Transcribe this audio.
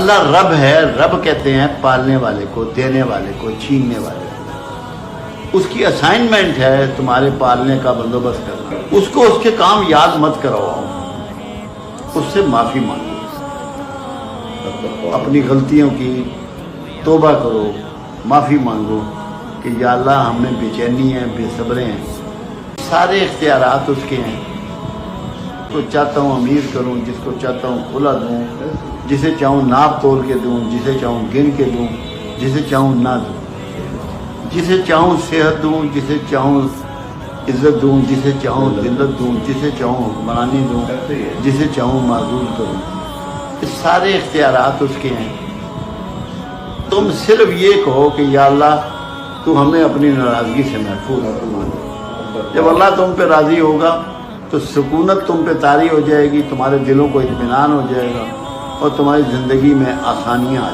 اللہ رب ہے، رب کہتے ہیں پالنے والے کو، دینے والے کو، چھیننے والے کو۔ اس کی اسائنمنٹ ہے تمہارے پالنے کا بندوبست کرنا۔ اس کو اس کے کام یاد مت کرواؤ، اس سے معافی مانگو، اپنی غلطیوں کی توبہ کرو، معافی مانگو کہ یا اللہ ہم میں بے چینی ہے، بے صبریں ہیں۔ سارے اختیارات اس کے ہیں، جس کو چاہتا ہوں امیر کروں، جس کو چاہتا ہوں کھلا دوں، جسے چاہوں ناپ تول کے دوں، جسے چاہوں گن کے دوں، جسے چاہوں نہ دوں، جسے چاہوں صحت دوں، جسے چاہوں عزت دوں، جسے چاہوں ذلت دوں، جسے چاہوں حکمرانی دوں، جسے چاہوں معذول کروں۔ یہ سارے اختیارات اس کے ہیں۔ تم صرف یہ کہو کہ یا اللہ تو ہمیں اپنی ناراضگی سے محفوظ فرما۔ جب اللہ تم پہ راضی ہوگا تو سکونت تم پہ طاری ہو جائے گی، تمہارے دلوں کو اطمینان ہو جائے گا اور تمہاری زندگی میں آسانیاں آ جائیں گی۔